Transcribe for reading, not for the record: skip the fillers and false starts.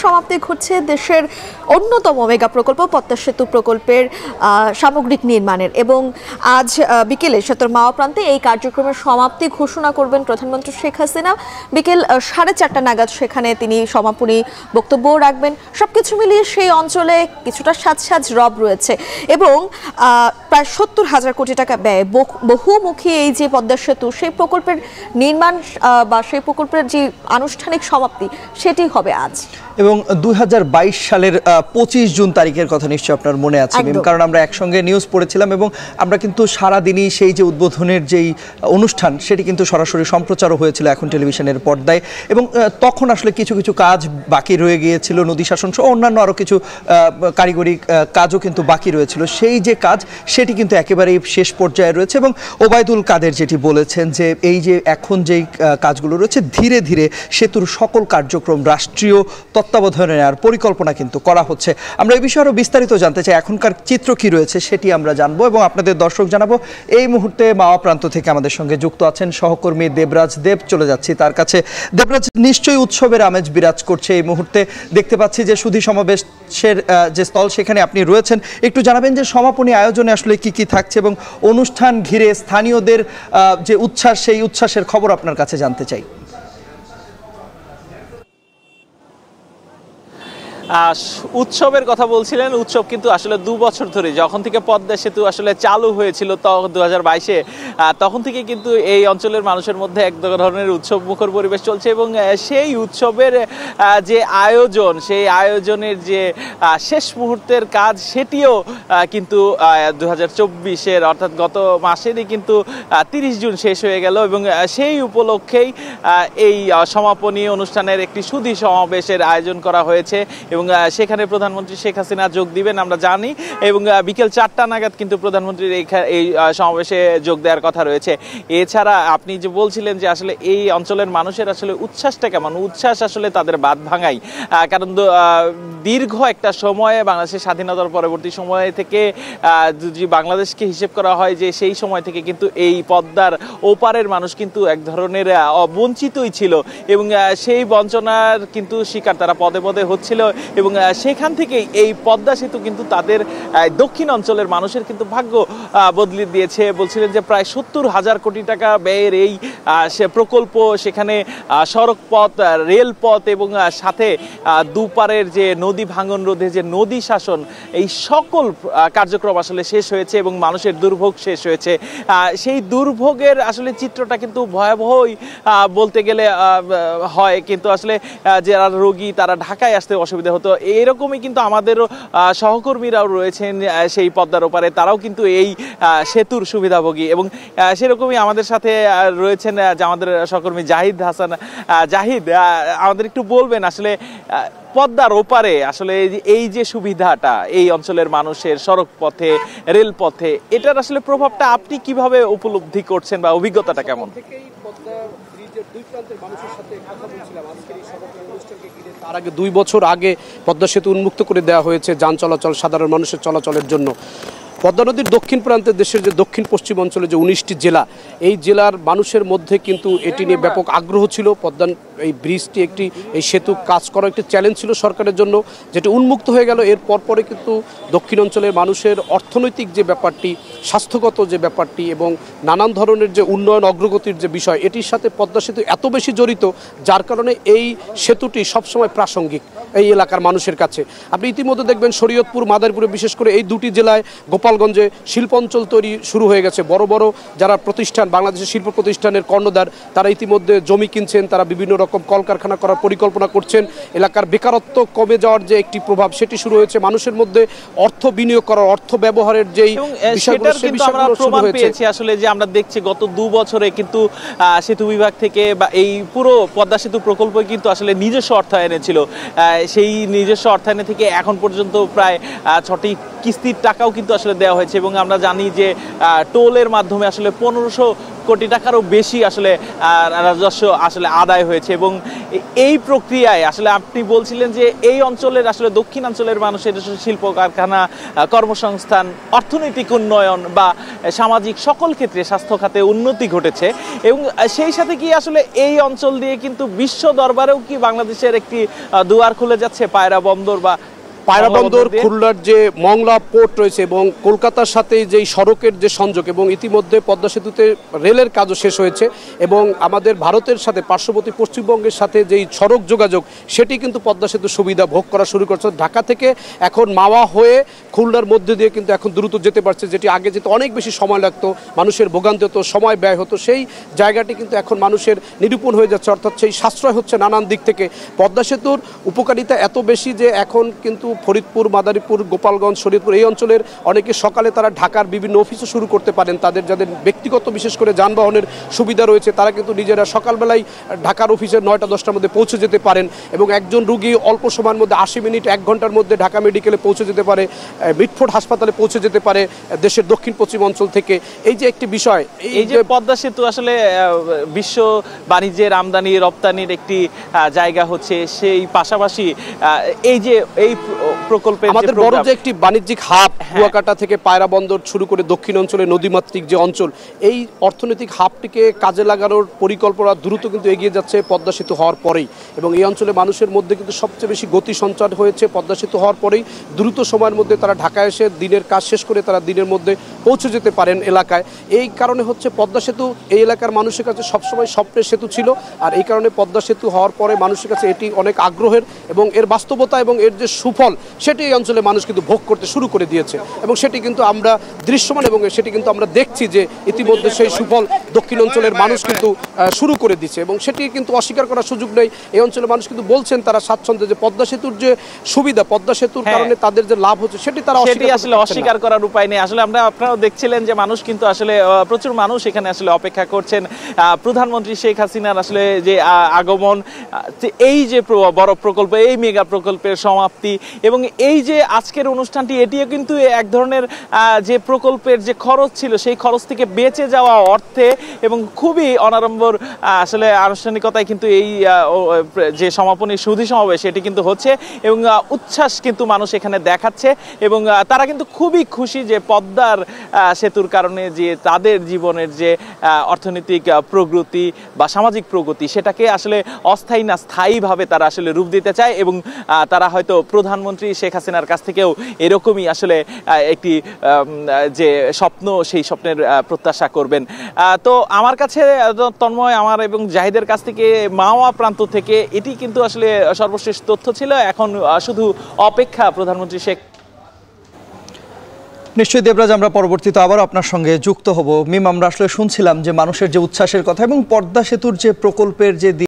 সমাপ্তি ঘটছে দেশের অন্যতম মেগা প্রকল্প পদ্মা সেতু প্রকল্পের সামগ্রিক নির্মাণের এবং আজ বিকেলে সেতুর মাওয়া প্রান্তে এই কার্যক্রমের সমাপ্তি ঘোষণা করবেন প্রধানমন্ত্রী শেখ হাসিনা। বিকেল 4:30 নাগাদ সেখানে তিনি সমাপনী বক্তব্য রাখবেন। সবকিছু মিলিয়ে সেই অঞ্চলে কিছুটা সাজ রব রয়েছে এবং প্রায় 70,000 কোটি টাকা ব্যয় বহুমুখী এই যে পদ্মা সেতু সেই প্রকল্পের নির্মাণ বা সেই প্রকল্পের যে আনুষ্ঠানিক সমাপ্তি সেটি হবে আজ। এবং 2022 সালের 25 জুন তারিখের কথা নিশ্চয়ই আপনার মনে আছে, কারণ আমরা একসঙ্গে নিউজ পড়েছিলাম এবং আমরা কিন্তু সারাদিনই সেই যে উদ্বোধনের যেই অনুষ্ঠান সেটি কিন্তু সরাসরি সম্প্রচারও হয়েছিল এখন টেলিভিশনের পর্দায়। এবং তখন আসলে কিছু কিছু কাজ বাকি রয়ে গিয়েছিল, নদী শাসন সহ অন্যান্য আরও কিছু কারিগরি কাজও কিন্তু বাকি রয়েছিল। সেই যে কাজ সেটি কিন্তু একেবারেই শেষ পর্যায়ে রয়েছে এবং ওবায়দুল কাদের যেটি বলেছেন যে এই যে এখন যেই কাজগুলো রয়েছে ধীরে ধীরে সেতুর সকল কার্যক্রম রাষ্ট্রীয় তত্ত্বাবধানে নেওয়ার পরিকল্পনা কিন্তু করা হচ্ছে। আমরা এই বিষয়ে আরও বিস্তারিত জানতে চাই, এখনকার চিত্র কি রয়েছে সেটি আমরা জানবো এবং আপনাদের দর্শক জানাবো। এই মুহূর্তে মাওয়া প্রান্ত থেকে আমাদের সঙ্গে যুক্ত আছেন সহকর্মী দেবরাজ দেব। চলে যাচ্ছি তার কাছে। দেবরাজ, নিশ্চয়ই উৎসবের আমেজ বিরাজ করছে এই মুহূর্তে। দেখতে পাচ্ছি যে সুধী সমাবেশের যে স্থল সেখানে আপনি রয়েছেন। একটু জানাবেন যে সমাপনী আয়োজনে আসলে কি কি থাকছে এবং অনুষ্ঠান ঘিরে স্থানীয়দের যে উচ্ছ্বাস সেই উচ্ছ্বাসের খবর আপনার কাছে জানতে চাই। উৎসবের কথা বলছিলেন, উৎসব কিন্তু আসলে 2 বছর ধরে যখন থেকে পদ্মা সেতু আসলে চালু হয়েছিল 2022-এ তখন থেকে কিন্তু এই অঞ্চলের মানুষের মধ্যে এক ধরনের উৎসব মুখর পরিবেশ চলছে এবং সেই উৎসবের যে আয়োজন, সেই আয়োজনের যে শেষ মুহূর্তের কাজ সেটিও কিন্তু 2024-এর অর্থাৎ গত মাসেরই কিন্তু 30 জুন শেষ হয়ে গেল এবং সেই উপলক্ষেই এই সমাপনী অনুষ্ঠানের একটি সুধী সমাবেশের আয়োজন করা হয়েছে এবং সেখানে প্রধানমন্ত্রী শেখ হাসিনা যোগ দিবেন আমরা জানি এবং বিকেল 4টা নাগাদ কিন্তু প্রধানমন্ত্রীর এই সমাবেশে যোগ দেওয়ার কথা রয়েছে। এছাড়া আপনি যে বলছিলেন যে আসলে এই অঞ্চলের মানুষের আসলে উচ্ছ্বাসটা কেমন, উচ্ছ্বাস আসলে তাদের বাঁধ ভাঙাই, কারণ দীর্ঘ একটা সময়ে বাংলাদেশের স্বাধীনতার পরবর্তী সময় থেকে যদি বাংলাদেশকে হিসেব করা হয় যে সেই সময় থেকে কিন্তু এই পদ্মার ওপারের মানুষ কিন্তু এক ধরনের বঞ্চিতই ছিল এবং সেই বঞ্চনার কিন্তু শিকার তারা পদে পদে হচ্ছিল এবং সেখান থেকেই এই পদ্মা সেতু কিন্তু তাদের দক্ষিণ অঞ্চলের মানুষের কিন্তু ভাগ্য বদলে দিয়েছে। বলছিলেন যে প্রায় 70,000 কোটি টাকা ব্যয়ের এই সে প্রকল্প, সেখানে সড়ক পথ, রেলপথ এবং সাথে দুপারের যে নদী ভাঙন রোধে যে নদী শাসন, এই সকল কার্যক্রম আসলে শেষ হয়েছে এবং মানুষের দুর্ভোগ শেষ হয়েছে। সেই দুর্ভোগের আসলে চিত্রটা কিন্তু ভয়াবহই বলতে গেলে হয়, কিন্তু আসলে যারা রোগী তারা ঢাকায় আসতে অসুবিধা হতো। এরকমই কিন্তু আমাদেরও সহকর্মীরাও রয়েছেন সেই পদ্মার ওপারে, তারাও কিন্তু এই সেতুর সুবিধাভোগী এবং সেরকমই আমাদের সাথে রয়েছেন আমাদের সহকর্মী জাহিদ হাসান। জাহিদ, আমাদের একটু বলবেন আসলে পদ্মার ওপারে আসলে এই যে সুবিধাটা এই অঞ্চলের মানুষের সড়ক পথে, রেলপথে, এটার আসলে প্রভাবটা আপনি কিভাবে উপলব্ধি করছেন বা অভিজ্ঞতাটা কেমন? তার আগে 2 বছর আগে পদ্মা সেতু উন্মুক্ত করে দেওয়া হয়েছে যান চলাচল, সাধারণ মানুষের চলাচলের জন্য। পদ্মা নদীর দক্ষিণ প্রান্তে দেশের যে দক্ষিণ পশ্চিম অঞ্চলে যে 19টি জেলা, এই জেলার মানুষের মধ্যে কিন্তু এটি নিয়ে ব্যাপক আগ্রহ ছিল। পদ্মা এই ব্রিজটি এই সেতু কাজ করা একটি চ্যালেঞ্জ ছিল সরকারের জন্য, যেটি উন্মুক্ত হয়ে গেল। এর পরে কিন্তু দক্ষিণ অঞ্চলের মানুষের অর্থনৈতিক যে ব্যাপারটি, স্বাস্থ্যগত যে ব্যাপারটি এবং নানান ধরনের যে উন্নয়ন অগ্রগতির যে বিষয়, এটির সাথে পদ্মা সেতু এত বেশি জড়িত যার কারণে এই সেতুটি সবসময় প্রাসঙ্গিক এই এলাকার মানুষের কাছে। আপনি ইতিমধ্যে দেখবেন শরীয়তপুর, মাদারীপুরে, বিশেষ করে এই 2টি জেলায়, গোপালগঞ্জে শিল্পাঞ্চল তৈরি শুরু হয়ে গেছে। বড় বড় যারা প্রতিষ্ঠান, বাংলাদেশের শিল্প প্রতিষ্ঠানের কর্ণধার, তারা ইতিমধ্যে জমি কিনছেন, তারা বিভিন্ন রকম কলকারখানা করার পরিকল্পনা করছেন। এলাকার বেকারত্ব কমে যাওয়ার যে একটি প্রভাব সেটি শুরু হয়েছে। মানুষের মধ্যে অর্থ বিনিয়োগ করার, অর্থ ব্যবহারের যেই বিষয়গুলো পেয়েছি আসলে যে আমরা দেখছি গত 2 বছরে কিন্তু সেতু বিভাগ থেকে বা এই পুরো পদ্মা সেতু প্রকল্প কিন্তু আসলে নিজস্ব অর্থায়নে ছিল। সেই নিজস্ব অর্থায়নে থেকে এখন পর্যন্ত প্রায় 6টি কিস্তির টাকাও কিন্তু আসলে দেওয়া হয়েছে এবং আমরা জানি যে টোলের মাধ্যমে আসলে 1500 কোটি টাকারও বেশি আসলে রাজস্ব আসলে আদায় হয়েছে। এবং এই প্রক্রিয়ায় আসলে আপনি বলছিলেন যে এই অঞ্চলের আসলে দক্ষিণাঞ্চলের মানুষের শিল্প কারখানা, কর্মসংস্থান, অর্থনৈতিক উন্নয়ন বা সামাজিক সকল ক্ষেত্রে স্বাস্থ্য খাতে উন্নতি ঘটেছে। এবং সেই সাথে কি আসলে এই অঞ্চল দিয়ে কিন্তু বিশ্ব দরবারেও কি বাংলাদেশের একটি দুয়ার খুলে যাচ্ছে? পায়রা বন্দর বা পায়রা বন্দর, খুলনার যে মংলা পোর্ট রয়েছে এবং কলকাতার সাথে যেই সড়কের যে সংযোগ, এবং ইতিমধ্যে পদ্মা সেতুতে রেলের কাজও শেষ হয়েছে, এবং আমাদের ভারতের সাথে পার্শ্ববর্তী পশ্চিমবঙ্গের সাথে যেই সড়ক যোগাযোগ সেটি কিন্তু পদ্মা সেতুর সুবিধা ভোগ করা শুরু করছে। ঢাকা থেকে এখন মাওয়া হয়ে খুলনার মধ্যে দিয়ে কিন্তু এখন দ্রুত যেতে পারছে, যেটি আগে যেতে অনেক বেশি সময় লাগতো, মানুষের ভোগান্তি হতো, সময় ব্যয় হতো, সেই জায়গাটি কিন্তু এখন মানুষের নিরূপণ হয়ে যাচ্ছে। অর্থাৎ সেই সাশ্রয় হচ্ছে নানান দিক থেকে। পদ্মা সেতুর উপকারিতা এত বেশি যে এখন কিন্তু ফরিদপুর, মাদারীপুর, গোপালগঞ্জ, শরীয়তপুর এই অঞ্চলের অনেকে সকালে তারা ঢাকার বিভিন্ন অফিসে শুরু করতে পারেন। যাদের ব্যক্তিগত বিশেষ করে যানবাহনের সুবিধা রয়েছে তারা কিন্তু নিজেরা সকালবেলায় ঢাকার অফিসে 9টা-10টার মধ্যে পৌঁছে যেতে পারেন, এবং একজন রুগী অল্প সময়ের মধ্যে 80 মিনিট 1 ঘন্টার মধ্যে ঢাকা মেডিকেলে পৌঁছে যেতে পারে, মিটফোর্ড হাসপাতালে পৌঁছে যেতে পারে দেশের দক্ষিণ পশ্চিম অঞ্চল থেকে। এই যে একটি বিষয়, এই যে পদ্মা সেতু আসলে বিশ্ব বাণিজ্যের আমদানি রপ্তানির একটি জায়গা হচ্ছে, সেই পাশাপাশি এই যে এই প্রকল্পের আমাদের বড় যে একটি বাণিজ্যিক হাব, কুয়াকাটা থেকে পায়রা বন্দর শুরু করে দক্ষিণ অঞ্চলে নদীমাতৃক যে অঞ্চল, এই অর্থনৈতিক হাবটিকে কাজে লাগানোর পরিকল্পনা দ্রুত কিন্তু এগিয়ে যাচ্ছে পদ্মা সেতু হওয়ার পরেই। এবং এই অঞ্চলে মানুষের মধ্যে কিন্তু সবচেয়ে বেশি গতি সঞ্চার হয়েছে পদ্মা সেতু হওয়ার পরেই। দ্রুত সময়ের মধ্যে তারা ঢাকায় এসে দিনের কাজ শেষ করে তারা দিনের মধ্যে পৌঁছে যেতে পারেন এলাকায়। এই কারণে হচ্ছে পদ্মা সেতু এই এলাকার মানুষের কাছে সবসময় স্বপ্নের সেতু ছিল, আর এই কারণে পদ্মা সেতু হওয়ার পরে মানুষের কাছে এটি অনেক আগ্রহের, এবং এর বাস্তবতা এবং এর যে সুফল সেটি এই অঞ্চলে মানুষ কিন্তু ভোগ করতে শুরু করে দিয়েছে, এবং সেটি কিন্তু আমরা দৃশ্যমান, এবং সেটি কিন্তু আমরা দেখছি যে ইতিমধ্যে সেই সুফল দক্ষিণ অঞ্চলের মানুষ কিন্তু শুরু করে দিচ্ছে, এবং সেটি কিন্তু অস্বীকার করার সুযোগ নেই। এই অঞ্চলের মানুষ কিন্তু বলছেন তারা স্বাচ্ছন্দ্যে যে পদ্মা সেতুর যে সুবিধা, পদ্মা সেতুর কারণে তাদের যে লাভ হচ্ছে সেটি তারা আসলে অস্বীকার করার উপায় নেই। আসলে আপনারাও দেখছিলেন যে মানুষ কিন্তু আসলে প্রচুর মানুষ এখানে আসলে অপেক্ষা করছেন প্রধানমন্ত্রী শেখ হাসিনার আসলে যে আগমন, এই যে বড় প্রকল্প, এই মেগা প্রকল্পের সমাপ্তি, এবং এই যে আজকের অনুষ্ঠানটি, এটিও কিন্তু এক ধরনের যে প্রকল্পের যে খরচ ছিল সেই খরচ থেকে বেঁচে যাওয়া অর্থে এবং খুবই অনাড়ম্বর আসলে আনুষ্ঠানিকতায় কিন্তু এই যে সমাপনী সুধী সমাবেশ এটি কিন্তু হচ্ছে, এবং উচ্ছ্বাস কিন্তু মানুষ এখানে দেখাচ্ছে, এবং তারা কিন্তু খুবই খুশি যে পদ্মার সেতুর কারণে যে তাদের জীবনের যে অর্থনৈতিক প্রগতি বা সামাজিক প্রগতি সেটাকে আসলে অস্থায়ী না স্থায়ীভাবে তারা আসলে রূপ দিতে চায়, এবং তারা হয়তো প্রধানমন্ত্রী শেখ হাসিনার কাছ থেকেও এরকমই আসলে একটি যে স্বপ্ন, সেই স্বপ্নের প্রত্যাশা করবেন। তো আমার কাছে তন্ময়, আমার এবং জাহিদের কাছ থেকে মাওয়া প্রান্ত থেকে এটি কিন্তু আসলে সর্বশেষ তথ্য ছিল। এখন শুধু অপেক্ষা প্রধানমন্ত্রী শেখ। নিশ্চয়ই দেবরাজ, আমরা পরবর্তীতে আবার আপনার সঙ্গে যুক্ত হব। মিম, আমরা আসলে শুনছিলাম যে মানুষের যে উচ্ছ্বাসের কথা এবং পদ্মা সেতুর যে প্রকল্পের যে